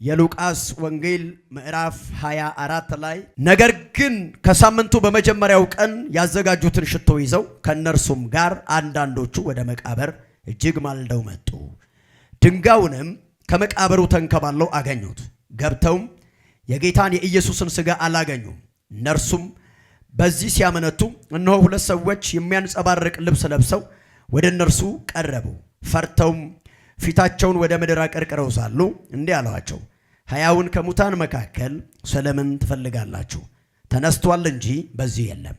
የሉቃስ ወንጌል ምዕራፍ 24 ላይ ነገር ግን ከሳምንቱ በመጀመሪያው ቀን ያዘጋጁትን ሽቶ ይዘው ከነርሱም ጋር አንዳንዶቹ ወደ መቃብር እጅግ ማልደው መጡ። ድንጋዩንም ከመቃብሩ ተንከባለው አገኙት። ገብተውም የጌታን የኢየሱስን ሥጋ አላገኙም። እነርሱም በዚህ ሲያመነቱ እነሆ ሁለት ሰዎች የሚያንጸባርቅ ልብስ ለብሰው ወደ እነርሱ ቀረቡ። ፈርተውም ፊታቸውን ወደ ምድር አቀርቅረው ሳሉ እንዲህ አሏቸው፣ ሕያውን ከሙታን መካከል ስለምን ትፈልጋላችሁ? ተነስቷል እንጂ በዚህ የለም።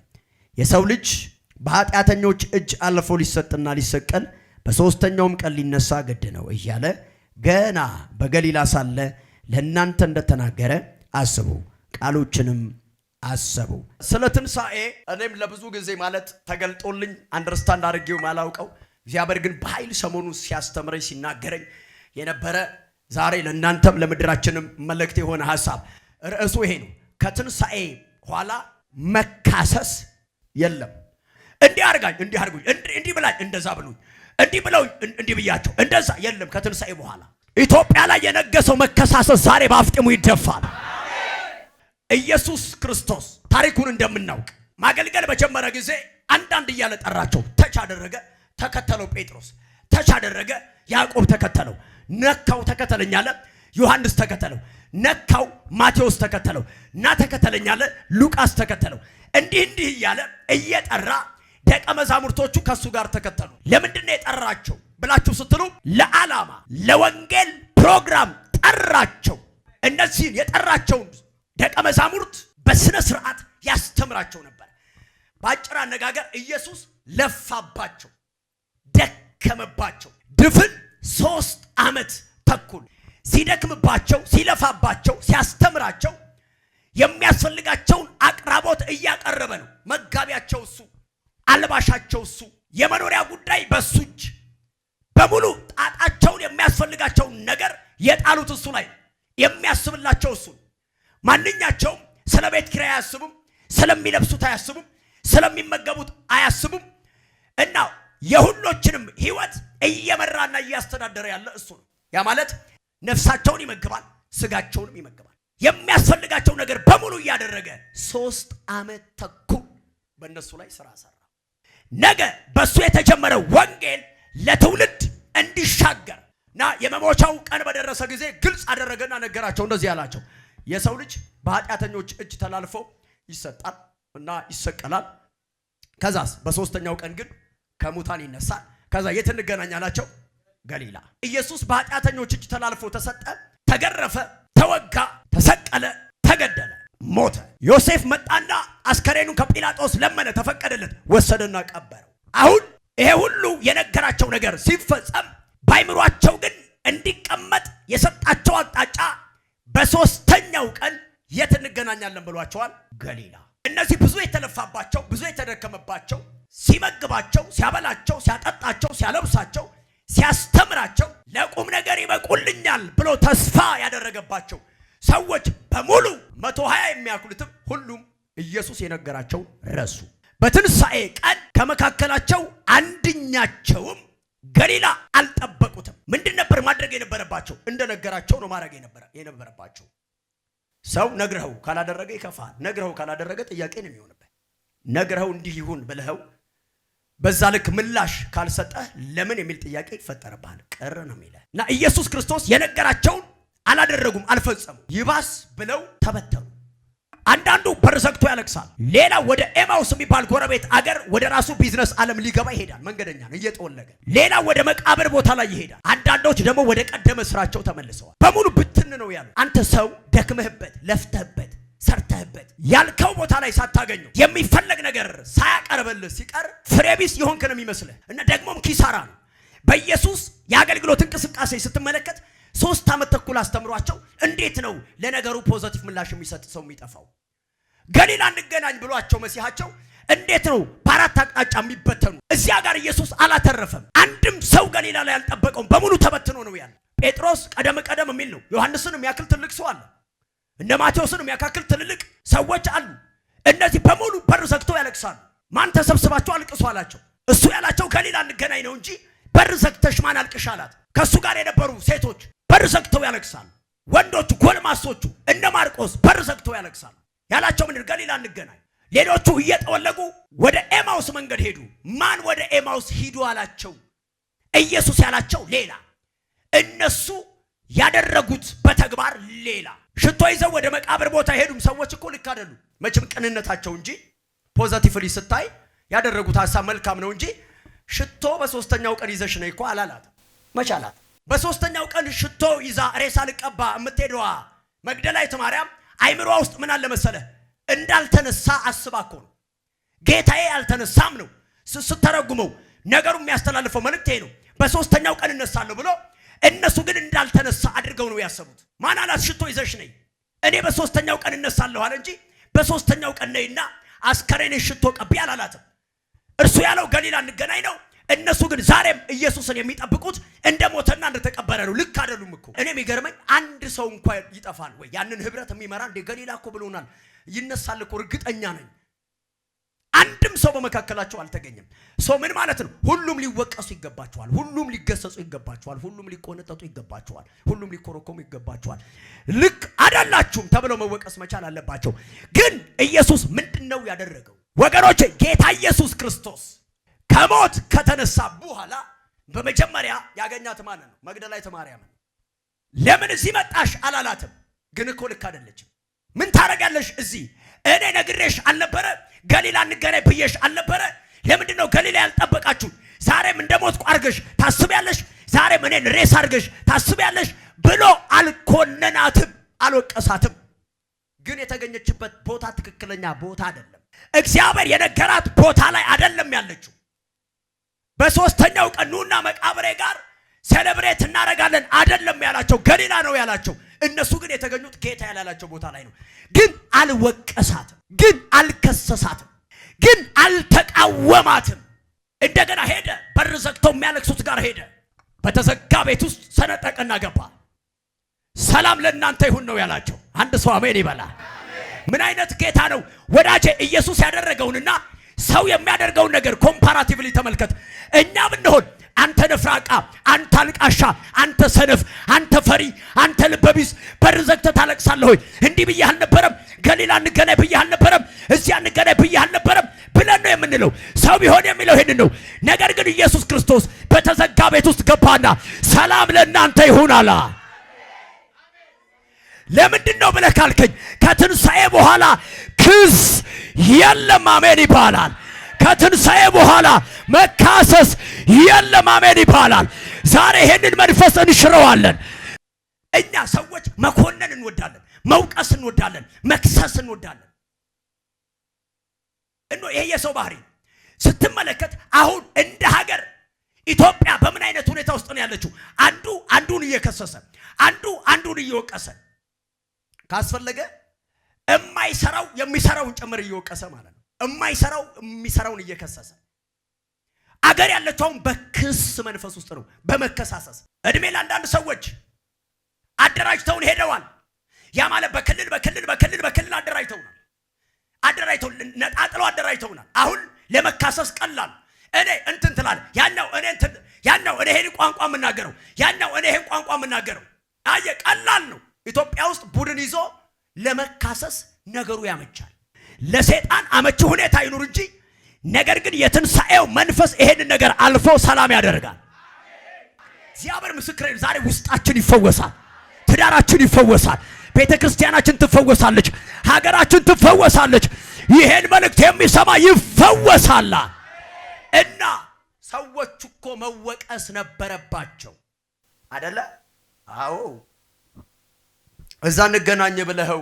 የሰው ልጅ በኃጢአተኞች እጅ አልፎ ሊሰጥና ሊሰቀል በሦስተኛውም ቀን ሊነሳ ግድ ነው እያለ ገና በገሊላ ሳለ ለእናንተ እንደተናገረ አስቡ፣ ቃሎችንም አሰቡ። ስለ ትንሣኤ እኔም ለብዙ ጊዜ ማለት ተገልጦልኝ አንደርስታንድ አድርጌው ማላውቀው እግዚአብሔር ግን በኃይል ሰሞኑን ሲያስተምረኝ ሲናገረኝ የነበረ ዛሬ ለእናንተም ለምድራችንም መልእክት የሆነ ሐሳብ ርዕሱ ይሄ ነው። ከትንሣኤ ኋላ መካሰስ የለም። እንዲህ አርጋኝ፣ እንዲህ አርጉኝ፣ እንዲህ ብላኝ፣ እንደዛ ብሉኝ፣ እንዲህ ብለው እንዲህ ብያቸው እንደዛ የለም። ከትንሣኤ በኋላ ኢትዮጵያ ላይ የነገሰው መከሳሰስ ዛሬ በአፍጢሙ ይደፋል። ኢየሱስ ክርስቶስ ታሪኩን እንደምናውቅ ማገልገል በጀመረ ጊዜ አንዳንድ እያለ ጠራቸው። ተች አደረገ፣ ተከተለው። ጴጥሮስ ተች አደረገ፣ ያዕቆብ ተከተለው። ነካው፣ ተከተለኝ አለ። ዮሐንስ ተከተለው። ነካው፣ ማቴዎስ ተከተለው። ና ተከተለኝ አለ። ሉቃስ ተከተለው። እንዲህ እያለ እየጠራ ደቀ መዛሙርቶቹ ከሱ ጋር ተከተሉ። ለምንድን ነው የጠራቸው ብላችሁ ስትሉ ለዓላማ ለወንጌል ፕሮግራም ጠራቸው። እነዚህን የጠራቸውን ደቀ መዛሙርት በስነ ስርዓት ያስተምራቸው ነበር። በአጭር አነጋገር ኢየሱስ ለፋባቸው፣ ደከመባቸው። ድፍን 3 ዓመት ተኩል ሲደክምባቸው፣ ሲለፋባቸው፣ ሲያስተምራቸው የሚያስፈልጋቸውን አቅራቦት እያቀረበ ነው። መጋቢያቸው እሱ፣ አልባሻቸው እሱ፣ የመኖሪያ ጉዳይ በሱ እጅ በሙሉ ጣጣቸውን የሚያስፈልጋቸውን ነገር የጣሉት እሱ ላይ የሚያስብላቸው እሱ። ማንኛቸውም ስለ ቤት ኪራይ አያስቡም፣ ስለሚለብሱት አያስቡም፣ ስለሚመገቡት አያስቡም። እና የሁሎችንም ህይወት እየመራና እያስተዳደረ ያለ እሱ ነው። ያ ማለት ነፍሳቸውን ይመግባል፣ ስጋቸውንም ይመግባል። የሚያስፈልጋቸው ነገር በሙሉ እያደረገ 3 ዓመት ተኩል በእነሱ ላይ ስራ ሰራ። ነገ በሱ የተጀመረው ወንጌል ለትውልድ እንዲሻገር እና የመሞቻው ቀን በደረሰ ጊዜ ግልጽ አደረገና ነገራቸው። እንደዚህ ያላቸው የሰው ልጅ በኃጢአተኞች እጅ ተላልፎ ይሰጣል እና ይሰቀላል። ከዛስ በሶስተኛው ቀን ግን ከሙታን ይነሳል። ከዛ የት እንገናኛላቸው? ገሊላ። ኢየሱስ በኃጢአተኞች እጅ ተላልፎ ተሰጠ፣ ተገረፈ፣ ተወጋ፣ ተሰቀለ፣ ተገደለ፣ ሞተ። ዮሴፍ መጣና አስከሬኑን ከጲላጦስ ለመነ፣ ተፈቀደለት፣ ወሰደና ቀበረው። አሁን ይሄ ሁሉ የነገራቸው ነገር ሲፈጸም ባይምሯቸው ግን እንዲቀመጥ የሰጣቸው አቅጣጫ በሶስተኛው ቀን የት እንገናኛለን ብሏቸዋል? ገሊላ። እነዚህ ብዙ የተለፋባቸው ብዙ የተደከመባቸው ሲመግባቸው፣ ሲያበላቸው፣ ሲያጠጣቸው፣ ሲያለብሳቸው፣ ሲያስተምራቸው ለቁም ነገር ይበቁልኛል ብሎ ተስፋ ያደረገባቸው ሰዎች በሙሉ 120 የሚያክሉትም ሁሉም ኢየሱስ የነገራቸው ረሱ። በትንሣኤ ቀን ከመካከላቸው አንድኛቸውም ገሊላ አልጠበቁትም። ምንድን ነበር ማድረግ የነበረባቸው? እንደነገራቸው ነው ማድረግ የነበረባቸው። ሰው ነግረኸው ካላደረገ ይከፋል። ነግረኸው ካላደረገ ጥያቄ ነው የሚሆንበት። ነግረኸው እንዲህ ይሁን ብለኸው በዛ ልክ ምላሽ ካልሰጠህ ለምን የሚል ጥያቄ ይፈጠርብሃል። ቅር ነው የሚለው እና ኢየሱስ ክርስቶስ የነገራቸውን አላደረጉም፣ አልፈጸሙም። ይባስ ብለው ተበተኑ። አንዳንዱ በር ዘግቶ ያለቅሳል። ሌላ ወደ ኤማውስ የሚባል ጎረቤት አገር ወደ ራሱ ቢዝነስ ዓለም ሊገባ ይሄዳል። መንገደኛ ነው እየጠወለገ። ሌላ ወደ መቃብር ቦታ ላይ ይሄዳል። አንዳንዶች ደግሞ ወደ ቀደመ ስራቸው ተመልሰዋል። በሙሉ ብትን ነው ያሉ። አንተ ሰው ደክመህበት፣ ለፍተህበት፣ ሰርተህበት ያልከው ቦታ ላይ ሳታገኘው የሚፈለግ ነገር ሳያቀርብልህ ሲቀር ፍሬቢስ የሆንክ ነው የሚመስልህ እና ደግሞም ኪሳራ ነው። በኢየሱስ የአገልግሎት እንቅስቃሴ ስትመለከት 3 ዓመት ተኩል አስተምሯቸው እንዴት ነው ለነገሩ ፖዚቲቭ ምላሽ የሚሰጥ ሰው የሚጠፋው? ገሊላ እንገናኝ ብሏቸው መሲሐቸው እንዴት ነው በአራት አቅጣጫ የሚበተኑ? እዚያ ጋር ኢየሱስ አላተረፈም። አንድም ሰው ገሊላ ላይ አልጠበቀውም። በሙሉ ተበትኖ ነው ያለ። ጴጥሮስ ቀደም የሚል ነው። ዮሐንስን የሚያክል ትልቅ ሰው አለ። እነ ማቴዎስን የሚያክል ትልልቅ ሰዎች አሉ። እነዚህ በሙሉ በር ዘግተው ያለቅሳሉ። ማን ተሰብስባቸው አልቅሱ አላቸው? እሱ ያላቸው ገሊላ እንገናኝ ነው እንጂ በር ዘግተሽ ማን አልቅሽ አላት? ከሱ ጋር የነበሩ ሴቶች በር ዘግተው ያለቅሳሉ። ወንዶቹ ጎልማሶቹ እነ ማርቆስ በር ዘግተው ያለቅሳሉ። ያላቸው ምንድን ገሊላ እንገናኝ። ሌሎቹ እየጠወለጉ ወደ ኤማውስ መንገድ ሄዱ። ማን ወደ ኤማውስ ሂዱ አላቸው? ኢየሱስ ያላቸው ሌላ፣ እነሱ ያደረጉት በተግባር ሌላ። ሽቶ ይዘው ወደ መቃብር ቦታ ሄዱም ሰዎች እኮ ልክ አይደሉ። መቼም ቅንነታቸው እንጂ ፖዚቲቭሊ ስታይ ያደረጉት ሐሳብ መልካም ነው እንጂ ሽቶ በሶስተኛው ቀን ይዘሽ ነይ እኮ አላላት። መቻላት በሶስተኛው ቀን ሽቶ ይዛ ሬሳ ልቀባ የምትሄደዋ መግደላዊት ማርያም አይምሯ ውስጥ ምን አለ መሰለ? እንዳልተነሳ አስባ እኮ ነው። ጌታዬ አልተነሳም ነው ስትተረጉመው ነገሩ የሚያስተላልፈው መልእክት ይሄ ነው። በሶስተኛው ቀን እነሳለሁ ብሎ እነሱ ግን እንዳልተነሳ አድርገው ነው ያሰቡት። ማን አላት? ሽቶ ይዘሽ ነይ። እኔ በሶስተኛው ቀን እነሳለሁ አለ እንጂ በሶስተኛው ቀን ነይና አስከሬን ሽቶ ቀቢ አላላትም። እርሱ ያለው ገሊላ እንገናኝ ነው። እነሱ ግን ዛሬም ኢየሱስን የሚጠብቁት እንደሞተና እንደተቀበረ ነው። ልክ አይደሉም እኮ። እኔ የሚገርመኝ አንድ ሰው እንኳን ይጠፋል ወይ? ያንን ህብረት የሚመራ እንደ ገሊላ እኮ ብሎናል ይነሳል እኮ እርግጠኛ ነኝ። አንድም ሰው በመካከላቸው አልተገኘም። ሰው ምን ማለት ነው? ሁሉም ሊወቀሱ ይገባቸዋል። ሁሉም ሊገሰጹ ይገባቸዋል። ሁሉም ሊቆነጠጡ ይገባቸዋል። ሁሉም ሊኮረኮሙ ይገባቸዋል። ልክ አይደላችሁም ተብለው መወቀስ መቻል አለባቸው። ግን ኢየሱስ ምንድነው ያደረገው? ወገኖቼ ጌታ ኢየሱስ ክርስቶስ ከሞት ከተነሳ በኋላ በመጀመሪያ ያገኛት ማን ነው? መግደላዊት ማርያም። ለምን እዚህ መጣሽ አላላትም። ግን እኮ ልክ አይደለችም። ምን ታረጋለሽ እዚህ? እኔ ነግሬሽ አልነበረ? ገሊላ እንገናኝ ብዬሽ አልነበረ? ለምንድን ነው ገሊላ ያልጠበቃችሁ? ዛሬም እንደሞትኩ አርገሽ ታስቢያለሽ? ዛሬም እኔን ሬስ አርገሽ ታስቢያለሽ ብሎ አልኮነናትም፣ አልወቀሳትም። ግን የተገኘችበት ቦታ ትክክለኛ ቦታ አይደለም። እግዚአብሔር የነገራት ቦታ ላይ አይደለም ያለችው። በሶስተኛው ቀን ኑና መቃብሬ ጋር ሴሌብሬት እናደርጋለን አይደለም ያላቸው፣ ገሊላ ነው ያላቸው። እነሱ ግን የተገኙት ጌታ ያላላቸው ቦታ ላይ ነው። ግን አልወቀሳትም፣ ግን አልከሰሳትም፣ ግን አልተቃወማትም። እንደገና ሄደ፣ በር ዘግተው የሚያለቅሱት ጋር ሄደ። በተዘጋ ቤት ውስጥ ሰነጠቀና ገባ። ሰላም ለእናንተ ይሁን ነው ያላቸው። አንድ ሰው አሜን ይበላል። ምን አይነት ጌታ ነው ወዳጄ! ኢየሱስ ያደረገውንና ሰው የሚያደርገውን ነገር ኮምፓራቲቭሊ ተመልከት። እኛ ብንሆን አንተ ነፍራቃ፣ አንተ አልቃሻ፣ አንተ ሰነፍ፣ አንተ ፈሪ፣ አንተ ልበቢስ በር ዘግተህ ታለቅሳለህ ሆይ እንዲህ ብዬ አልነበረም? ገሊላ እንገናኝ ብዬ አልነበረም? እዚያ እንገናኝ ብዬ አልነበረም ብለን ነው የምንለው። ሰው ቢሆን የሚለው ይሄን ነው። ነገር ግን ኢየሱስ ክርስቶስ በተዘጋ ቤት ውስጥ ገባና ሰላም ለእናንተ ይሁን አለ። ለምንድን ነው ብለህ ካልከኝ ከትንሣኤ በኋላ ክስ የለም። አሜን ይባላል። ከትንሣኤ በኋላ መካሰስ የለም። አሜን ይባላል። ዛሬ ይሄንን መንፈስ እንሽረዋለን። እኛ ሰዎች መኮነን እንወዳለን፣ መውቀስ እንወዳለን፣ መክሰስ እንወዳለን። ይሄ የሰው ባህሪ ስትመለከት አሁን እንደ ሀገር ኢትዮጵያ በምን አይነት ሁኔታ ውስጥ ነው ያለችው? አንዱ አንዱን እየከሰሰ፣ አንዱ አንዱን እየወቀሰ፣ ካስፈለገ የማይሰራው የሚሰራውን ጭምር እየወቀሰ ማለት ነው። የማይሰራው የሚሰራውን እየከሰሰ አገር ያለችውን በክስ መንፈስ ውስጥ ነው፣ በመከሳሰስ እድሜ ለአንዳንድ ሰዎች አደራጅተውን ሄደዋል። ያ ማለት በክልል አደራጅተውናል፣ ነጣጥለው አደራጅተውናል። አሁን ለመካሰስ ቀላል። እኔ እንትን ትላለህ፣ ያኛው እኔ ይሄን ቋንቋ የምናገረው፣ ያኛው እኔ ይሄን ቋንቋ የምናገረው። አየ ቀላል ነው። ኢትዮጵያ ውስጥ ቡድን ይዞ ለመካሰስ ነገሩ ያመቻል። ለሰይጣን አመቺ ሁኔታ ይኑር እንጂ ነገር ግን የትንሣኤው መንፈስ ይሄን ነገር አልፎ ሰላም ያደርጋል። እግዚአብሔር ምስክሬን፣ ዛሬ ውስጣችን ይፈወሳል፣ ትዳራችን ይፈወሳል፣ ቤተክርስቲያናችን ትፈወሳለች፣ ሀገራችን ትፈወሳለች። ይሄን መልእክት የሚሰማ ይፈወሳል። እና ሰዎች እኮ መወቀስ ነበረባቸው አይደለ? አዎ። እዛ እንገናኝ ብለኸው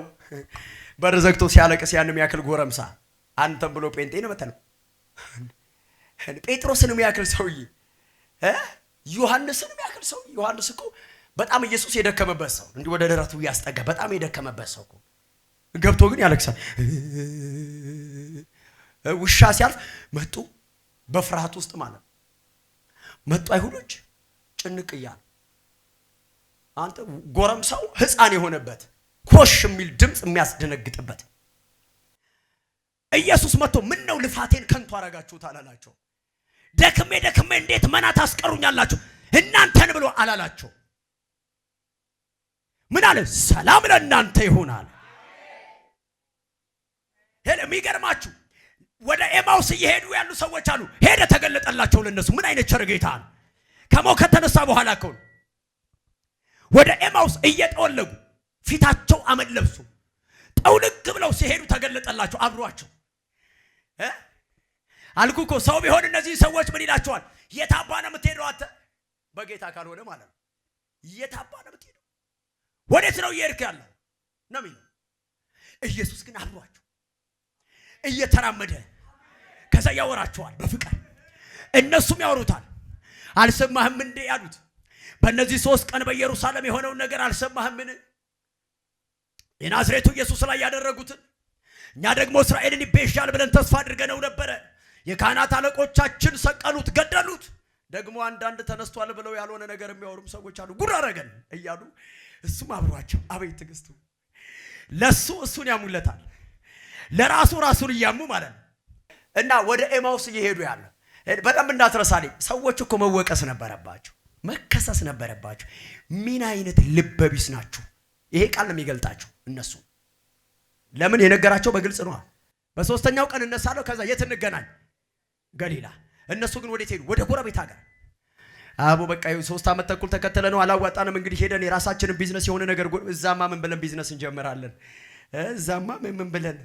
በር ዘግቶ ሲያለቅስ ያንም ያክል ጎረምሳ አንተም ብሎ ጴንጤ ነው መተለው። ጴጥሮስንም ያክል ሰውዬ፣ ዮሐንስንም ያክል ሰው። ዮሐንስ እኮ በጣም ኢየሱስ የደከመበት ሰው፣ እንዲህ ወደ ደረቱ ያስጠጋ በጣም የደከመበት ሰው እኮ ገብቶ ግን ያለቅሳል። ውሻ ሲያልፍ መጡ፣ በፍርሃት ውስጥ ማለት መጡ አይሁዶች ጭንቅ እያሉ። አንተ ጎረምሳው ሕፃን የሆነበት ኮሽ የሚል ድምፅ የሚያስደነግጥበት ኢየሱስ መጥቶ ምን ነው ልፋቴን ከንቱ አረጋችሁት አላላቸው። ደክሜ እንዴት መና ታስቀሩኛላችሁ እናንተን ብሎ አላላቸው። ምን አለ? ሰላም ለእናንተ ይሆናል። የሚገርማችሁ ወደ ኤማውስ እየሄዱ ያሉ ሰዎች አሉ። ሄደ ተገለጠላቸው ለነሱ። ምን አይነት ቸር ጌታ ነው! ከሞት ከተነሳ በኋላ እኮ ወደ ኤማውስ እየጠወለጉ ፊታቸው አመድ ለብሱ ጠውልግ ብለው ሲሄዱ ተገለጠላቸው አብሯቸው። አልኩ እኮ ሰው ቢሆን እነዚህ ሰዎች ምን ይላቸዋል? የታባ ነው የምትሄደው አንተ? በጌታ ካልሆነ ማለት ነው። የታባ ነው የምትሄደው? ወዴት ነው እየሄድክ ያለው ነው የሚለው። ኢየሱስ ግን አብሯቸው እየተራመደ ከዛ ያወራቸዋል በፍቅር። እነሱም ያወሩታል። አልሰማህም እንዴ ያሉት? በእነዚህ 3 ቀን በኢየሩሳሌም የሆነውን ነገር አልሰማህምን? የናዝሬቱ ኢየሱስ ላይ ያደረጉትን እኛ ደግሞ እስራኤልን ይቤዣል ብለን ተስፋ አድርገነው ነበረ። የካህናት አለቆቻችን ሰቀሉት፣ ገደሉት። ደግሞ አንዳንድ ተነስቷል ብለው ያልሆነ ነገር የሚያወሩም ሰዎች አሉ። ጉድ አደረገን እያሉ እሱም አብሯቸው። አቤት ትዕግስቱ! ለሱ እሱን ያሙለታል፣ ለራሱ ራሱን እያሙ ማለት ነው። እና ወደ ኤማውስ እየሄዱ ያለ በጣም እንዳትረሳልኝ። ሰዎች እኮ መወቀስ ነበረባቸው፣ መከሰስ ነበረባቸው። ምን አይነት ልበቢስ ናችሁ! ይሄ ቃል ነው የሚገልጣቸው። እነሱ ለምን የነገራቸው በግልጽ ነው። በ3ኛው ቀን እነሳለሁ፣ ከዛ የት እንገናኝ? ገሊላ። እነሱ ግን ወዴት ሄዱ? ወደ ጎረቤት ሀገር። አቦ በቃ 3 ዓመት ተኩል ተከተለ ነው፣ አላዋጣንም። እንግዲህ ሄደን የራሳችንን ቢዝነስ የሆነ ነገር እዛማ ምን ብለን ቢዝነስ እንጀምራለን? እዛማ ምን ብለን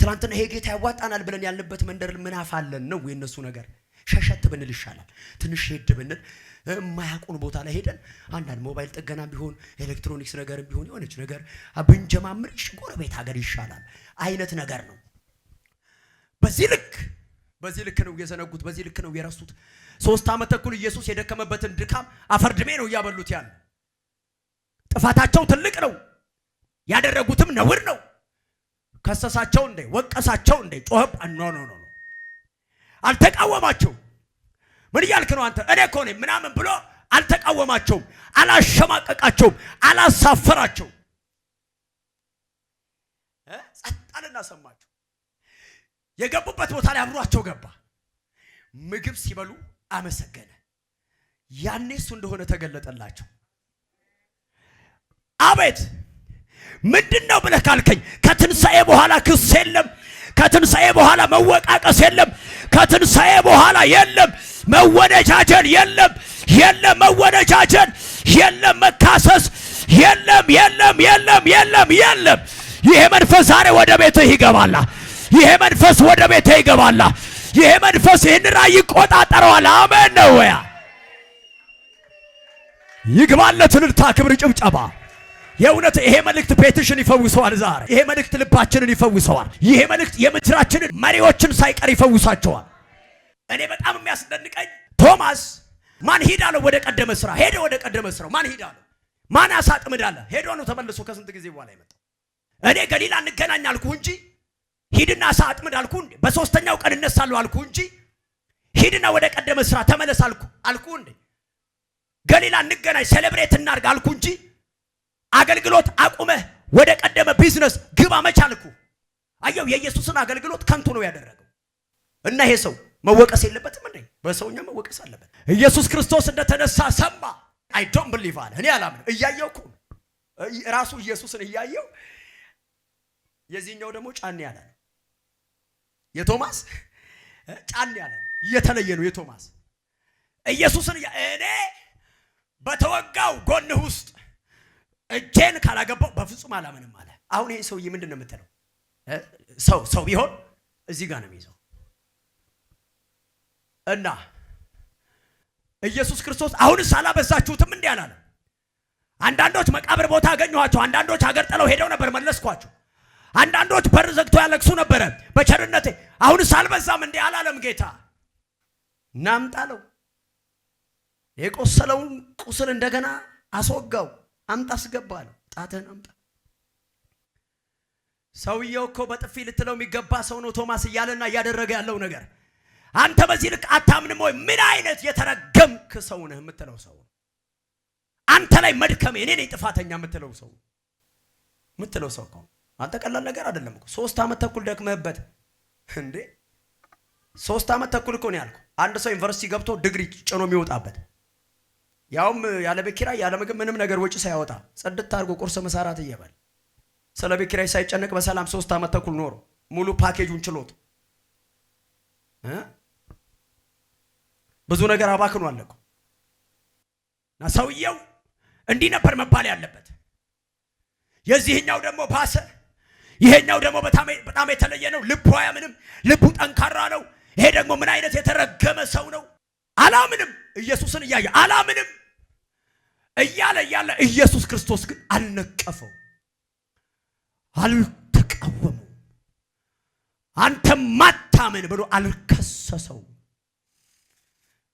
ትናንትና ይሄ ጌታ ያዋጣናል ብለን ያልንበት መንደር ምን አፋለን ነው የነሱ ነገር። ሸሸት ብንል ይሻላል። ትንሽ ሄድ ብንል የማያውቁን ቦታ ላይ ሄደን አንዳንድ ሞባይል ጥገና ቢሆን ኤሌክትሮኒክስ ነገር ቢሆን የሆነች ነገር ብንጀማምር ጎረቤት ሀገር ይሻላል አይነት ነገር ነው። በዚህ ልክ ነው የዘነጉት፣ በዚህ ልክ ነው የረሱት። 3 ዓመት ተኩል ኢየሱስ የደከመበትን ድካም አፈርድሜ ነው እያበሉት ያለ። ጥፋታቸው ትልቅ ነው፣ ያደረጉትም ነውር ነው። ከሰሳቸው እንደ ወቀሳቸው እንደ ጮኸብ ኖ አልተቃወማቸው። ምን ያልክ ነው አንተ? እኔ እኮ ነኝ ምናምን ብሎ አልተቃወማቸውም፣ አላሸማቀቃቸውም፣ አላሳፈራቸው። ጸጥታልና ሰማቸው። የገቡበት ቦታ ላይ አብሯቸው ገባ። ምግብ ሲበሉ አመሰገነ። ያኔ እሱ እንደሆነ ተገለጠላቸው። አቤት ምንድነው ብለህ ካልከኝ ከትንሣኤ በኋላ ክስ የለም። ከትንሣኤ በኋላ መወቃቀስ የለም። ከትንሣኤ በኋላ የለም መወነጃጀል፣ የለም መወነጃጀል፣ የለም መካሰስ፣ የለም። ይሄ መንፈስ ዛሬ ወደ ቤትህ ይገባላ። ይሄ መንፈስ ወደ ቤትህ ይገባላ። ይሄ መንፈስ ይህን ራእይ ይቆጣጠረዋል። አሜን ነው ያ ይግባለት። እልልታ፣ ክብር፣ ጭብጨባ። የእውነት ይሄ መልእክት ቤትሽን ይፈውሰዋል። ዛሬ ይሄ መልእክት ልባችንን ይፈውሰዋል። ይሄ መልእክት የምድራችንን መሪዎችን ሳይቀር ይፈውሳቸዋል። እኔ በጣም የሚያስደንቀኝ ቶማስ ማን ሂድ አለው? ወደ ቀደመ ስራ ሄደ። ወደ ቀደመ ስራው ማን ሂድ አለው? ማን አሳጥምድ አለ? ሄዶ ነው ተመልሶ ከስንት ጊዜ በኋላ የመጣው። እኔ ገሊላ እንገናኝ አልኩ እንጂ ሂድና አሳጥምድ አልኩ እንዴ? በ3ኛው ቀን እነሳለሁ አልኩ እንጂ ሂድና ወደ ቀደመ ስራ ተመለስ አልኩ እንዴ? ገሊላ እንገናኝ ሴሌብሬት እናርግ አልኩ እንጂ አገልግሎት አቁመህ ወደ ቀደመ ቢዝነስ ግባ መቻልኩ። አየው የኢየሱስን አገልግሎት ከንቱ ነው ያደረገው። እና ይሄ ሰው መወቀስ የለበትም እንዴ? በሰውኛ መወቀስ አለበት። ኢየሱስ ክርስቶስ እንደተነሳ ሰማ። አይ ዶንት ቢሊቭ አለ። እኔ አላምንም። እያየው እኮ ራሱ ኢየሱስን እያየው፣ የዚህኛው ደግሞ ጫን ያለ ነው። የቶማስ ጫን ያለ ነው። እየተለየ ነው የቶማስ። ኢየሱስን እኔ በተወጋው ጎንህ ውስጥ እጄን ካላገባው በፍጹም አላምንም አለ። አሁን ይሄ ሰውዬ ምንድን ነው የምትለው? ሰው ቢሆን እዚህ ጋር ነው የሚይዘው። እና ኢየሱስ ክርስቶስ አሁንስ አላበዛችሁትም እንዴ አላለም? አንዳንዶች መቃብር ቦታ አገኘኋቸው፣ አንዳንዶች ሀገር ጥለው ሄደው ነበር መለስኳቸው፣ አንዳንዶች በር ዘግተው ያለቅሱ ነበረ በቸርነቴ፣ አሁንስ አልበዛም እንዴ አላለም ጌታ? ናምጣለው የቆሰለውን ቁስል እንደገና አስወጋው። አምጣ አስገባለሁ። ጣትህን አምጣ። ሰውየው እኮ በጥፊ ልትለው የሚገባ ሰው ነው ቶማስ እያለና እያደረገ ያለው ነገር። አንተ በዚህ ልክ አታምንም ወይ? ምን አይነት የተረገምክ ሰው ነህ የምትለው ሰው፣ አንተ ላይ መድከም እኔ ነኝ ጥፋተኛ የምትለው ሰው እኮ አንተ ቀላል ነገር አይደለም እኮ። 3 ዓመት ተኩል ደክመህበት እንዴ? 3 ዓመት ተኩል እኮ ነው ያልኩ። አንድ ሰው ዩኒቨርሲቲ ገብቶ ዲግሪ ጭኖ የሚወጣበት ያውም ያለ ቤት ኪራይ ያለ ምግብ ምንም ነገር ወጪ ሳያወጣ ጽድት አድርጎ ቁርስ መሳራት እየበላ ስለ ቤት ኪራይ ሳይጨነቅ በሰላም 3 ዓመት ተኩል ኖሮ ሙሉ ፓኬጁን ችሎት ብዙ ነገር አባክኗል እኮ። እና ሰውየው እንዲህ ነበር መባል ያለበት። የዚህኛው ደግሞ ባሰ። ይሄኛው ደግሞ በጣም የተለየ ነው። ልቡ አያምንም። ልቡ ጠንካራ ነው። ይሄ ደግሞ ምን አይነት የተረገመ ሰው ነው። አላምንም ኢየሱስን እያየ አላምንም እያለ ኢየሱስ ክርስቶስ ግን አልነቀፈው፣ አልተቃወመው። አንተ ማታምን ብሎ አልከሰሰው፣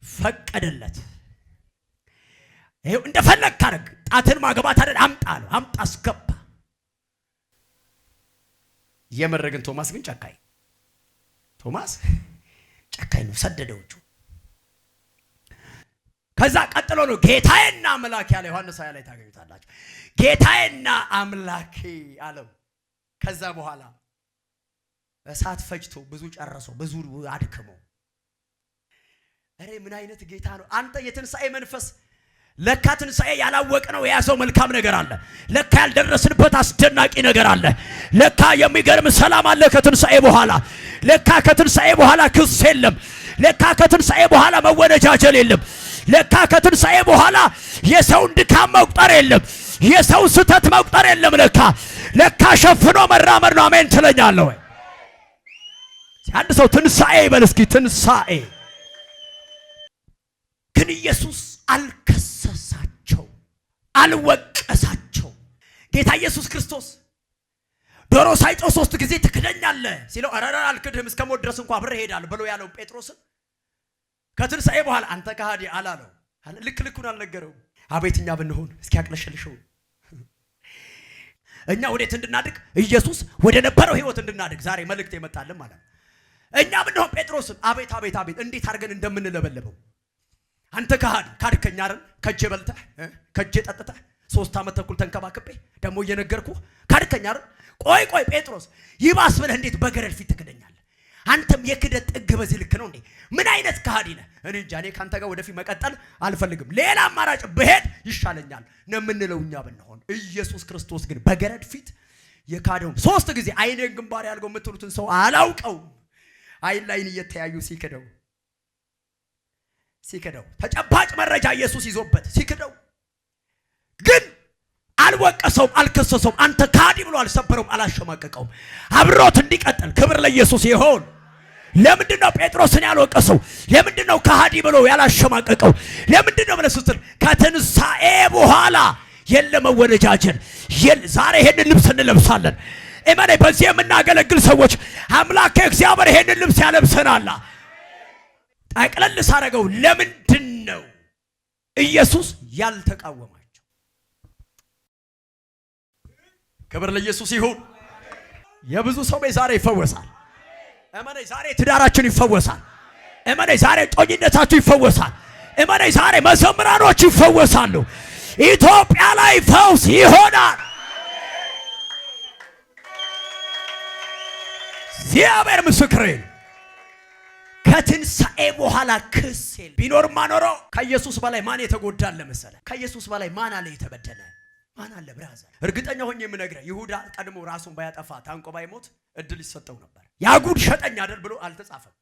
ፈቀደለት። ይሄው እንደፈለግ ታረግ፣ ጣትን ማገባት አይደል አምጣ ነው። አምጣ አስገባ። የምር ግን ቶማስ ግን ጨካኝ ነው። ሰደደው እጁ። ከዛ ቀጥሎ ነው ጌታዬና አምላኬ ያለ ዮሐንስ 20 ላይ ታገኙታላችሁ። ጌታዬና አምላኬ አለው። ከዛ በኋላ እሳት ፈጅቶ ብዙ ጨረሰው፣ ብዙ አድክመው። አሬ ምን አይነት ጌታ ነው! አንተ የትንሣኤ መንፈስ ለካ ትንሣኤ ያላወቀ ነው የያዘው መልካም ነገር አለ። ለካ ያልደረስንበት አስደናቂ ነገር አለ። ለካ የሚገርም ሰላም አለ ከትንሣኤ በኋላ። ለካ ከትንሣኤ በኋላ ክስ የለም። ለካ ከትንሣኤ በኋላ መወነጃጀል የለም። ለካ ከትንሣኤ በኋላ የሰውን ድካም መቁጠር የለም። የሰው ስተት መቁጠር የለም። ለካ ሸፍኖ መራመድ ነው። አሜን ትለኛለህ ወይ? አንድ ሰው ትንሣኤ ይበል እስኪ። ትንሣኤ ግን ኢየሱስ አልከሰሳቸው፣ አልወቀሳቸው። ጌታ ኢየሱስ ክርስቶስ ዶሮ ሳይጮህ 3 ጊዜ ትክደኛለህ ሲለው አራራ አልክድህም እስከ ሞት ድረስ እንኳን አብሬ እሄዳለሁ ብሎ ያለው ጴጥሮስን ከትንሣኤ በኋላ አንተ ከሃዲ አላለው። ልኩን አልነገረው። አቤት እኛ ብንሆን እስኪ ያቅለሽልሽው። እኛ ወዴት እንድናድግ ኢየሱስ ወደ ነበረው ህይወት እንድናድግ ዛሬ መልእክት የመጣልን ማለት ነው። እኛ ብንሆን ጴጥሮስን አቤት እንዴት አድርገን እንደምንለበለበው። አንተ ከሃዲ ካድከኝ አይደል? ከጄ በልተህ ከጄ ጠጥተህ 3 ዓመት ተኩል ተንከባክቤ ደግሞ እየነገርኩ ካድከኝ አይደል? ቆይ ጴጥሮስ ይባስ ብለህ እንዴት በገረድ ፊት ትክደኛለህ? አንተም የክደት ጥግ በዚህ ልክ ነው እንዴ? ምን አይነት ከሃዲ ነህ? እኔ እንጃ፣ እኔ ካንተ ጋር ወደፊት መቀጠል አልፈልግም፣ ሌላ አማራጭ ብሄድ ይሻለኛል ነው የምንለው እኛ ብንሆን። ኢየሱስ ክርስቶስ ግን በገረድ ፊት የካደውን 3 ጊዜ አይኔን ግንባር ያልገው የምትሉትን ሰው አላውቀውም አይን ላይን እየተያዩ ሲክደው ተጨባጭ መረጃ ኢየሱስ ይዞበት ሲክደው ግን አልወቀሰውም፣ አልከሰሰውም። አንተ ከሃዲ ብሎ አልሰበረውም፣ አላሸማቀቀውም። አብሮት እንዲቀጥል ክብር ለኢየሱስ ይሁን። ለምንድነው ጴጥሮስን ያልወቀሰው? ለምንድነው ከሃዲ ብሎ ያላሸማቀቀው? ለምንድነው ብለህ ስትል ከትንሣኤ በኋላ የለም መወነጃጀል። ዛሬ ይሄንን ልብስ እንለብሳለን። እመኔ በዚህ የምናገለግል ሰዎች አምላክ እግዚአብሔር ይሄንን ልብስ ያለብሰናል። ጠቅለል ሳረገው ለምንድነው ኢየሱስ ያልተቃወማቸው? ክብር ለኢየሱስ ይሁን። የብዙ ሰው ቤት ዛሬ ይፈወሳል። እመኔ ዛሬ ትዳራችን ይፈወሳል። እመኔ ዛሬ ጮኝነታችሁ ይፈወሳል። እመኔ ዛሬ መዘምራኖች ይፈወሳሉ። ኢትዮጵያ ላይ ፈውስ ይሆናል። እግዚአብሔር ምስክሬ። ከትንሣኤ በኋላ ክስ ቢኖርማ ኖሮ ከኢየሱስ በላይ ማን የተጎዳለ መሰለ? ከኢየሱስ በላይ ማን አለ የተበደለ? ማን አለ ብራዘር? እርግጠኛ ሆኜ የምነግርህ ይሁዳ ቀድሞ ራሱን ባያጠፋ ታንቆ ባይሞት እድል ይሰጠው ነበር። ያጉድ ሸጠኝ አይደል ብሎ አልተጻፈም።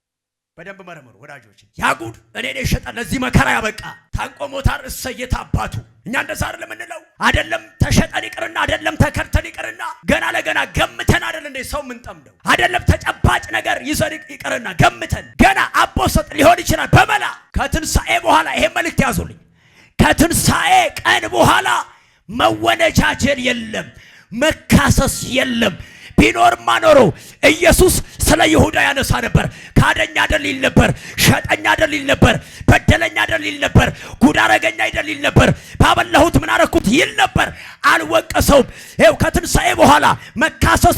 በደንብ መረመሩ ወዳጆች። ያጉድ እኔ ነኝ ሸጠ ለዚህ መከራ ያበቃ ታንቆ ሞታር እሰየት አባቱ። እኛ እንደዛ አይደለም እንለው። አይደለም ተሸጠን ይቅርና አይደለም ተከርተን ይቅርና ገና ለገና ገምተን አይደል እንደ ሰው ምን ጠምደው አይደለም ተጨባጭ ነገር ይዘን ይቅርና ገምተን ገና አቦሰጥ ሊሆን ይችላል በመላ። ከትንሣኤ በኋላ ይሄ መልእክት ያዙልኝ። ከትንሣኤ ቀን በኋላ መወነጃጀል የለም፣ መካሰስ የለም። ቢኖርማ ኖሮ ኢየሱስ ስለ ይሁዳ ያነሳ ነበር። ካደኛ አይደል ይል ነበር፣ ሸጠኛ አይደል ይል ነበር፣ በደለኛ አይደል ይል ነበር፣ ጉድ አረገኛ አይደል ይል ነበር፣ ባበላሁት ምን አረኩት ይል ነበር። አልወቀሰውም። ይኸው ከትንሣኤ በኋላ መካሰስ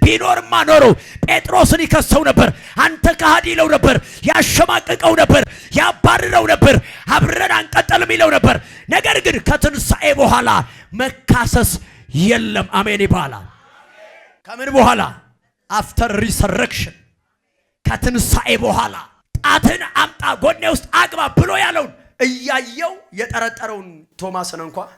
ቢኖርማ ኖሮ ጴጥሮስን ይከሰው ነበር። አንተ ከሃዲ ይለው ነበር፣ ያሸማቅቀው ነበር፣ ያባርረው ነበር፣ አብረን አንቀጠልም ይለው ነበር። ነገር ግን ከትንሣኤ በኋላ መካሰስ የለም። አሜን ይባላል። ከምን በኋላ? አፍተር ሪሰረክሽን። ከትንሣኤ በኋላ ጣትን አምጣ ጎኔ ውስጥ አግባ ብሎ ያለውን እያየው የጠረጠረውን ቶማስን እንኳን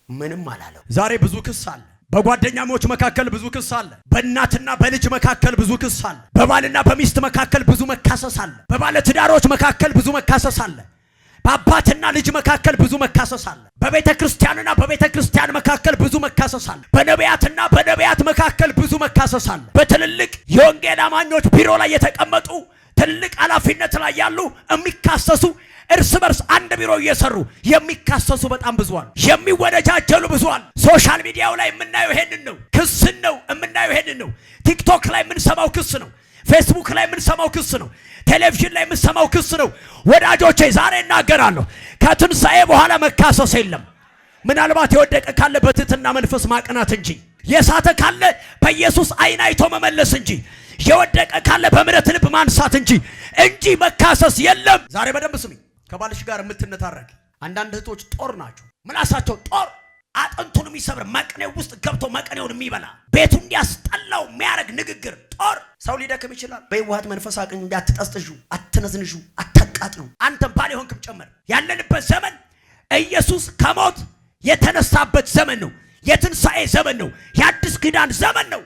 ምንም አላለው። ዛሬ ብዙ ክስ አለ። በጓደኛሞች መካከል ብዙ ክስ አለ። በእናትና በልጅ መካከል ብዙ ክስ አለ። በባልና በሚስት መካከል ብዙ መካሰስ አለ። በባለ ትዳሮች መካከል ብዙ መካሰስ አለ። በአባትና ልጅ መካከል ብዙ መካሰስ አለ። በቤተ ክርስቲያንና በቤተ ክርስቲያን መካከል ብዙ መካሰስ አለ። በነቢያትና በነቢያት መካከል ብዙ መካሰስ አለ። በትልልቅ የወንጌል አማኞች ቢሮ ላይ የተቀመጡ ትልልቅ ኃላፊነት ላይ ያሉ የሚካሰሱ እርስ በርስ አንድ ቢሮ እየሰሩ የሚካሰሱ በጣም ብዙዋል። የሚወነጃጀሉ ብዙዋል። ሶሻል ሚዲያው ላይ የምናየው ይሄንን ነው። ክስን ነው የምናየው ይሄንን ነው። ቲክቶክ ላይ የምንሰማው ክስ ነው። ፌስቡክ ላይ የምንሰማው ክስ ነው። ቴሌቪዥን ላይ የምንሰማው ክስ ነው። ወዳጆቼ ዛሬ እናገራለሁ፣ ከትንሣኤ በኋላ መካሰስ የለም። ምናልባት የወደቀ ካለ በትህትና መንፈስ ማቅናት እንጂ፣ የሳተ ካለ በኢየሱስ ዓይን አይቶ መመለስ እንጂ፣ የወደቀ ካለ በምሕረት ልብ ማንሳት እንጂ መካሰስ የለም። ዛሬ በደንብ ስሚ። ከባልሽ ጋር የምትነታረቅ አንዳንድ እህቶች ጦር ናቸው። ምላሳቸው ጦር፣ አጥንቱን የሚሰብር መቅኔው ውስጥ ገብቶ መቅኔውን የሚበላ ቤቱ እንዲያስጠላው የሚያደርግ ንግግር ጦር። ሰው ሊደክም ይችላል። በየዋሃት መንፈስ አቅኝ እንዳትጠስጥዡ፣ አትነዝንዡ፣ አታቃጥሉ። አንተም ባል የሆንክም ጨመር። ያለንበት ዘመን ኢየሱስ ከሞት የተነሳበት ዘመን ነው። የትንሣኤ ዘመን ነው። የአዲስ ኪዳን ዘመን ነው።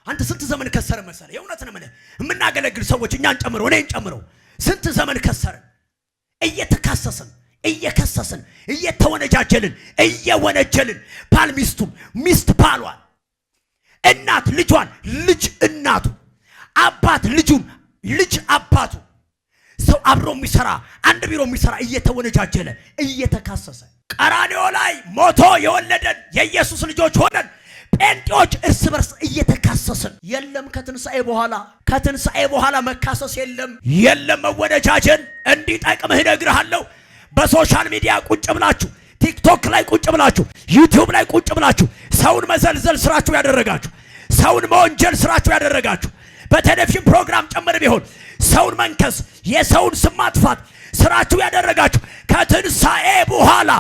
አንተ ስንት ዘመን ከሰረ መሰለ? የእውነት ነው ማለት የምናገለግል ሰዎች እኛን ጨምሮ እኔን ጨምሮ ስንት ዘመን ከሰርን፣ እየተካሰስን እየከሰስን እየተወነጃጀልን እየወነጀልን፣ ባል ሚስቱን፣ ሚስት ባሏን፣ እናት ልጇን፣ ልጅ እናቱ፣ አባት ልጁን፣ ልጅ አባቱ፣ ሰው አብሮ የሚሰራ አንድ ቢሮ የሚሰራ እየተወነጃጀለ እየተካሰሰ ቀራንዮ ላይ ሞቶ የወለደን የኢየሱስ ልጆች ሆነን ጴንጤዎች እርስ በርስ እየተካሰስን የለም። ከትንሣኤ በኋላ መካሰስ የለም መወነጃጀል። እንዲጠቅምህ እነግርሃለሁ። በሶሻል ሚዲያ ቁጭ ብላችሁ፣ ቲክቶክ ላይ ቁጭ ብላችሁ፣ ዩቲዩብ ላይ ቁጭ ብላችሁ ሰውን መዘልዘል ስራችሁ ያደረጋችሁ፣ ሰውን መወንጀል ስራችሁ ያደረጋችሁ፣ በቴሌቪዥን ፕሮግራም ጨምር ቢሆን ሰውን መንከስ፣ የሰውን ስም ማጥፋት ስራችሁ ያደረጋችሁ፣ ከትንሣኤ በኋላ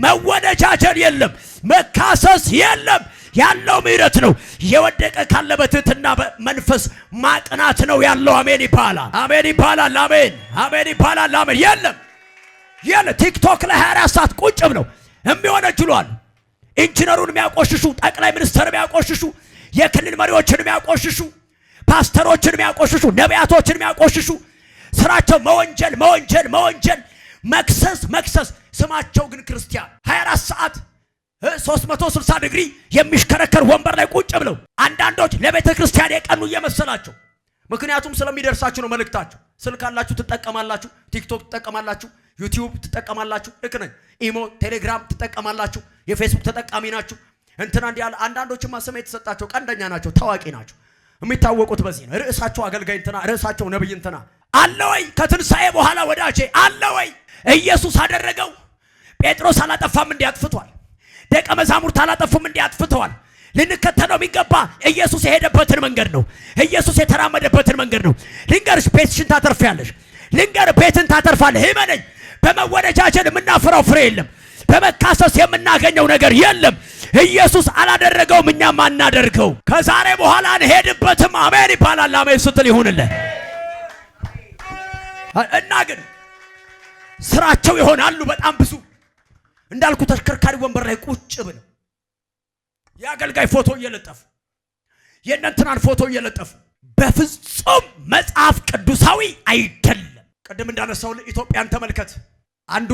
መወነጃጀል የለም፣ መካሰስ የለም። ያለው ምሕረት ነው። የወደቀ ካለ በትህትና መንፈስ ማቅናት ነው ያለው። አሜን ይባላል። አሜን ይባላል። አሜን አሜን ይባላል። አሜን። የለም ቲክቶክ ላይ 24 ሰዓት ቁጭ ብለው የሚወነጅሏል። ኢንጂነሩን የሚያቆሽሹ፣ ጠቅላይ ሚኒስትር የሚያቆሽሹ፣ የክልል መሪዎችን የሚያቆሽሹ፣ ፓስተሮችን የሚያቆሽሹ፣ ነቢያቶችን የሚያቆሽሹ፣ ስራቸው መወንጀል፣ መክሰስ፣ ስማቸው ግን ክርስቲያን 24 ሰዓት 360 ዲግሪ የሚሽከረከር ወንበር ላይ ቁጭ ብለው አንዳንዶች ለቤተ ክርስቲያን የቀኑ እየመሰላቸው፣ ምክንያቱም ስለሚደርሳችሁ ነው መልእክታችሁ። ስልክ አላችሁ ትጠቀማላችሁ፣ ቲክቶክ ትጠቀማላችሁ፣ ዩቲዩብ ትጠቀማላችሁ፣ ልክ ነኝ። ኢሞ፣ ቴሌግራም ትጠቀማላችሁ፣ የፌስቡክ ተጠቃሚ ናችሁ። እንትና እንዲህ ያለ አንዳንዶችማ ስም የተሰጣቸው ቀንደኛ ናቸው፣ ታዋቂ ናቸው። የሚታወቁት በዚህ ነው። ርዕሳቸው አገልጋይ እንትና፣ ርዕሳቸው ነብይ እንትና። አለ ወይ ከትንሣኤ በኋላ ወዳጄ? አለ ወይ? ኢየሱስ አደረገው። ጴጥሮስ አላጠፋም እንዲህ አጥፍቷል። ደቀ መዛሙርት አላጠፉም እንዲህ አጥፍተዋል። ልንከተለው የሚገባ ኢየሱስ የሄደበትን መንገድ ነው። ኢየሱስ የተራመደበትን መንገድ ነው። ልንገርሽ፣ ቤትሽን ታተርፊያለሽ። ልንገርህ፣ ቤትን ታተርፋለህ። እመነኝ። በመወነጃጀል የምናፈራው ፍሬ የለም። በመካሰስ የምናገኘው ነገር የለም። ኢየሱስ አላደረገውም፣ እኛም አናደርገው። ከዛሬ በኋላ እንሄድበትም። አሜን ይባላል። አሜን ስትል ይሁንልህ። እና ግን ስራቸው ይሆናሉ በጣም ብዙ እንዳልኩ ተሽከርካሪ ወንበር ላይ ቁጭ ብለው የአገልጋይ ፎቶ እየለጠፉ የእነንትናን ፎቶ እየለጠፉ በፍጹም መጽሐፍ ቅዱሳዊ አይደለም። ቅድም እንዳነሳው ኢትዮጵያን ተመልከት። አንዱ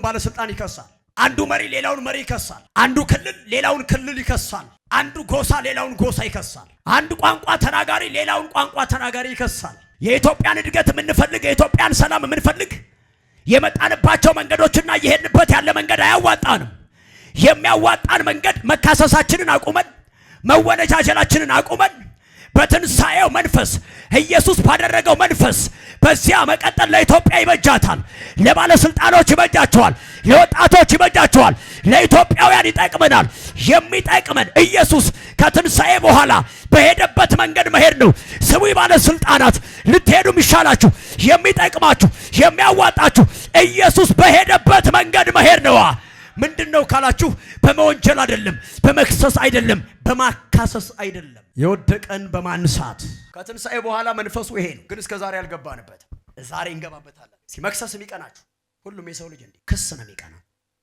ባለስልጣን ይከሳል። አንዱ መሪ ሌላውን መሪ ይከሳል። አንዱ ክልል ሌላውን ክልል ይከሳል። አንዱ ጎሳ ሌላውን ጎሳ ይከሳል። አንዱ ቋንቋ ተናጋሪ ሌላውን ቋንቋ ተናጋሪ ይከሳል። የኢትዮጵያን እድገት የምንፈልግ፣ የኢትዮጵያን ሰላም የምንፈልግ የመጣንባቸው መንገዶችና የሄድንበት ያለ መንገድ አያዋጣንም። የሚያዋጣን መንገድ መካሰሳችንን አቁመን መወነጃጀላችንን አቁመን በትንሣኤው መንፈስ ኢየሱስ ባደረገው መንፈስ በዚያ መቀጠል ለኢትዮጵያ ይበጃታል። ለባለስልጣኖች ይበጃቸዋል። ለወጣቶች ይበጃቸዋል። ለኢትዮጵያውያን ይጠቅመናል። የሚጠቅመን ኢየሱስ ከትንሣኤ በኋላ በሄደበት መንገድ መሄድ ነው። ስሙ ባለስልጣናት፣ ልትሄዱም ይሻላችሁ፣ የሚጠቅማችሁ የሚያዋጣችሁ ኢየሱስ በሄደበት መንገድ መሄድ ነው። ምንድነው ካላችሁ፣ በመወንጀል አይደለም፣ በመክሰስ አይደለም፣ በማካሰስ አይደለም፣ የወደቀን በማንሳት። ከትንሣኤ በኋላ መንፈሱ ይሄ ነው። ግን እስከ ዛሬ አልገባንበት። ዛሬ እንገባበታለን። መክሰስ የሚቀናችሁ ሁሉም የሰው ልጅ እንዲህ ክስ ነው የሚቀና፣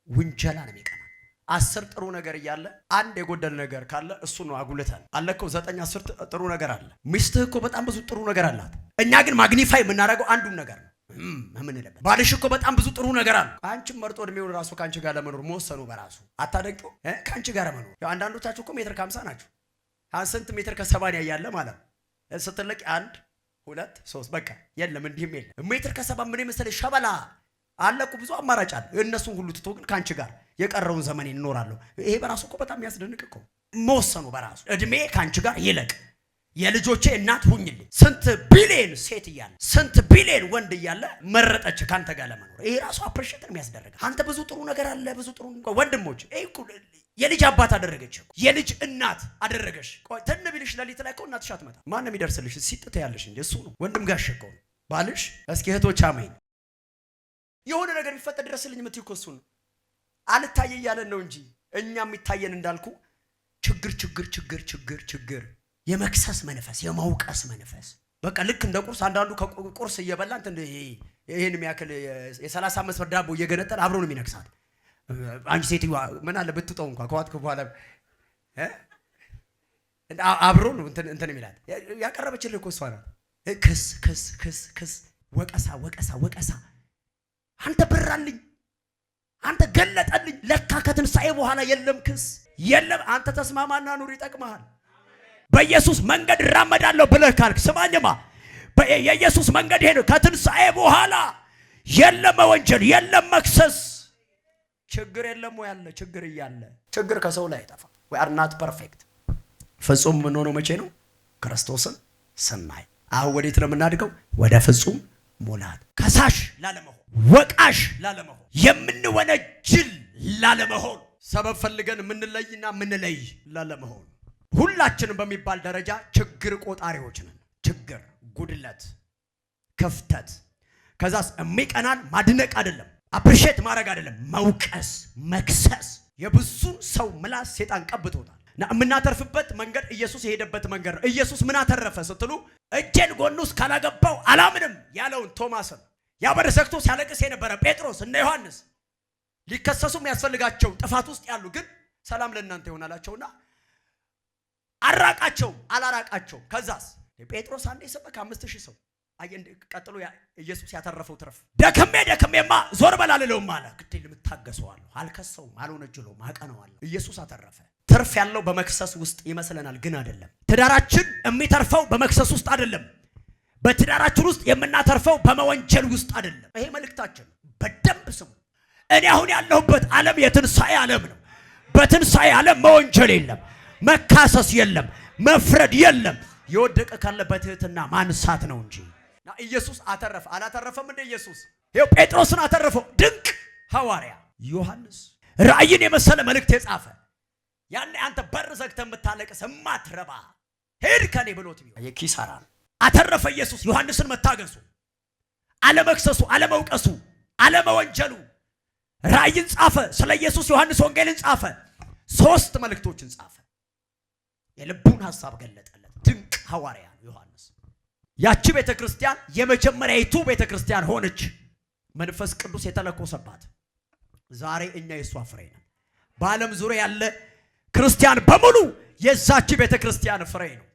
ውንጀላ ነው የሚቀና። 10 ጥሩ ነገር እያለ አንድ የጎደለ ነገር ካለ እሱ ነው አጉልተን አለከው። 9 10 ጥሩ ነገር አለ። ሚስትህ እኮ በጣም ብዙ ጥሩ ነገር አላት። እኛ ግን ማግኒፋይ የምናደርገው አንዱን ነገር ነው። ምን ለበት ባልሽ እኮ በጣም ብዙ ጥሩ ነገር አለ። አንቺም መርጦ እድሜውን ራሱ ካንቺ ጋር ለመኖር መወሰኑ በራሱ አታደንቂው? ካንቺ ጋር መኖር ያው አንዳንዶቻችሁ እኮ ሜትር ከ50 ናችሁ። ስንት ሜትር ከ70 ያያለ ማለት ነው። ስትለቂ 1 2 3 በቃ የለም እንዲህም የለም። ሜትር ከ70 ምን መሰለሽ ሸበላ አለቁ ብዙ አማራጭ አለ። እነሱን ሁሉ ትቶ ግን ካንቺ ጋር የቀረውን ዘመን ይኖራሉ። ይሄ በራሱ እኮ በጣም ያስደንቅ እኮ መወሰኑ በራሱ። እድሜ ካንቺ ጋር ይለቅ፣ የልጆቼ እናት ሁኝልኝ። ስንት ቢሊየን ሴት እያለ ስንት ቢሊየን ወንድ እያለ መረጠች ካንተ ጋር ለመኖር። ይሄ ራሱ አፕሪሺየት ነው የሚያስደርግ። አንተ ብዙ ጥሩ ነገር አለ፣ ብዙ ጥሩ ወንድሞች። ይሄ እኮ የልጅ አባት አደረገች እኮ የልጅ እናት አደረገሽ። ቆይ ተነብልሽ ለሊት ላይ እኮ እናትሽ አትመጣ። ማን ነው የሚደርስልሽ? ሲጥተ ያለሽ እንዴ እሱ ነው ወንድም ጋር ሸቀው ባልሽ። እስኪ እህቶች አሜን። የሆነ ነገር ቢፈጠር ድረስልኝ የምትይው እኮ እሱ ነው። አልታየ እያለን ነው እንጂ እኛ የሚታየን እንዳልኩ ችግር ችግር ችግር ችግር ችግር የመክሰስ መንፈስ፣ የማውቀስ መንፈስ። በቃ ልክ እንደ ቁርስ አንዳንዱ ከቁርስ እየበላ እንትን ይሄን የሚያክል የ35 ብር ዳቦ እየገነጠለ አብሮ ነው የሚነክሳት። አንቺ ሴትዮዋ ምን አለ ብትጠው እንኳን ከዋትኩ በኋላ አብሮ ነው እንትን የሚላት። ያቀረበችልህ እኮ እሷ ናት። ክስ ክስ ክስ ክስ፣ ወቀሳ ወቀሳ ወቀሳ። አንተ በራልኝ፣ አንተ ገለጠልኝ። ለካ ከትንሣኤ በኋላ የለም ክስ የለም። አንተ ተስማማና ኑር፣ ይጠቅምሃል። በኢየሱስ መንገድ እራመዳለሁ ብለህ ካልክ ስማኝማ፣ የኢየሱስ መንገድ ይሄ ነው። ከትንሣኤ በኋላ የለም ወንጀል፣ የለም መክሰስ፣ ችግር የለም። ወይ ያለ ችግር እያለ ችግር ከሰው ላይ አይጠፋ። we are not perfect። ፍጹም ምን ሆኖ መቼ ነው? ክርስቶስን ስናይ። አሁን ወዴት ነው የምናድገው? ወደ ፍጹም ሙላት። ከሳሽ ላለመሆን፣ ወቃሽ ላለመሆን፣ የምንወነጅል ላለመሆን፣ ሰበብ ፈልገን የምንለይና የምንለይ ላለመሆን። ሁላችንም በሚባል ደረጃ ችግር ቆጣሪዎች ነን። ችግር፣ ጉድለት፣ ክፍተት። ከዛስ የሚቀናን ማድነቅ አይደለም፣ አፕሪሼት ማድረግ አይደለም፣ መውቀስ፣ መክሰስ። የብዙ ሰው ምላስ ሴጣን ቀብቶታል። የምናተርፍበት መንገድ ኢየሱስ የሄደበት መንገድ ነው። ኢየሱስ ምን አተረፈ ስትሉ እጄን ጎኑ ውስጥ ካላገባው አላምንም ያለውን ቶማስን፣ ያበር ዘግቶ ሲያለቅስ የነበረ ጴጥሮስ፣ እነ ዮሐንስ ሊከሰሱ የሚያስፈልጋቸው ጥፋት ውስጥ ያሉ ግን ሰላም ለእናንተ ይሆናላቸውና አራቃቸው አላራቃቸው። ከዛስ ጴጥሮስ አንዴ ሰበከ 5000 ሰው ቀጥሎ ኢየሱስ ያተረፈው ትርፍ። ደከሜማ ዞር በላልለውም አለ። ግዴ ልምታገሰዋለሁ፣ አልከሰውም፣ አልወነጀለውም፣ አቀነዋለሁ። ኢየሱስ አተረፈ። ትርፍ ያለው በመክሰስ ውስጥ ይመስለናል፣ ግን አይደለም። ትዳራችን የሚተርፈው በመክሰስ ውስጥ አይደለም። በትዳራችን ውስጥ የምናተርፈው በመወንጀል ውስጥ አይደለም። ይሄ መልእክታችን በደንብ ስሙ። እኔ አሁን ያለሁበት ዓለም የትንሣኤ ዓለም ነው። በትንሣኤ ዓለም መወንጀል የለም፣ መካሰስ የለም፣ መፍረድ የለም። የወደቀ ካለ በትህትና ማንሳት ነው እንጂ። ኢየሱስ አተረፈ። አላተረፈም እንደ ኢየሱስ ይኸው ጴጥሮስን አተረፈው። ድንቅ ሐዋርያ ዮሐንስ ራእይን የመሰለ መልእክት የጻፈ ያኔ አንተ በር ዘግተህ የምታለቅስ እማትረባ ሄድ ከኔ ብሎት ቢሆን የኪሳራ ነው። አተረፈ ኢየሱስ ዮሐንስን መታገሱ፣ አለመክሰሱ፣ አለመውቀሱ፣ አለመወንጀሉ። ራእይን ጻፈ። ስለ ኢየሱስ ዮሐንስ ወንጌልን ጻፈ። 3 መልእክቶችን ጻፈ። የልቡን ሐሳብ ገለጠለት። ድንቅ ሐዋርያ ዮሐንስ። ያቺ ቤተክርስቲያን የመጀመሪያይቱ ቤተክርስቲያን ሆነች፣ መንፈስ ቅዱስ የተለኮሰባት። ዛሬ እኛ የሷ ፍሬ ነን። በዓለም ዙሪያ ያለ ክርስቲያን በሙሉ የዛች ቤተክርስቲያን ፍሬ ነው።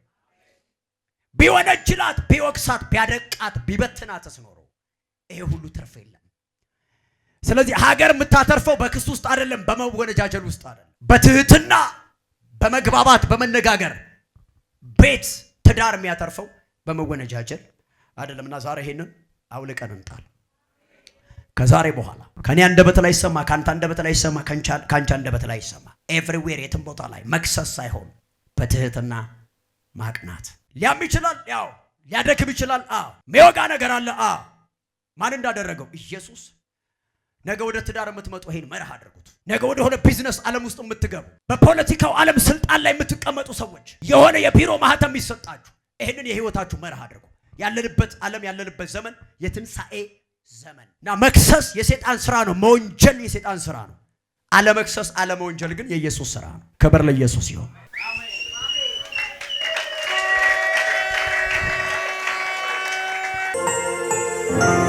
ቢወነጅላት፣ ቢወቅሳት፣ ቢያደቃት፣ ቢበትናትስ ኖሮ ይሄ ሁሉ ትርፍ የለም። ስለዚህ ሀገር የምታተርፈው በክስ ውስጥ አይደለም፣ በመወነጃጀል ውስጥ አይደለም፣ በትህትና በመግባባት በመነጋገር። ቤት ትዳር የሚያተርፈው በመወነጃጀል አይደለምና ዛሬ ይሄንን አውልቀን እንጣል። ከዛሬ በኋላ ከኔ አንደበት ላይ ይሰማ፣ ካንተ አንደበት ላይ ይሰማ፣ ካንቺ አንደበት ላይ ይሰማ። ኤቭሪዌር የትም ቦታ ላይ መክሰስ ሳይሆን በትህትና ማቅናት። ሊያም ይችላል፣ ያው ሊያደክም ይችላል። የሚወጋ ነገር አለ። ማን እንዳደረገው ኢየሱስ። ነገ ወደ ትዳር የምትመጡ ይሄን መርህ አድርጉት። ነገ ወደ ሆነ ቢዝነስ ዓለም ውስጥ የምትገቡ፣ በፖለቲካው ዓለም ስልጣን ላይ የምትቀመጡ ሰዎች የሆነ የቢሮ ማህተም የሚሰጣችሁ ይሄንን የህይወታችሁ መርህ አድርጉ። ያለንበት ዓለም ያለንበት ዘመን የትንሣኤ ዘመን እና መክሰስ የሰይጣን ስራ ነው። መወንጀል የሰይጣን ስራ ነው። አለመክሰስ አለመወንጀል ግን የኢየሱስ ስራ ነው። ክብር ለኢየሱስ ይሁን።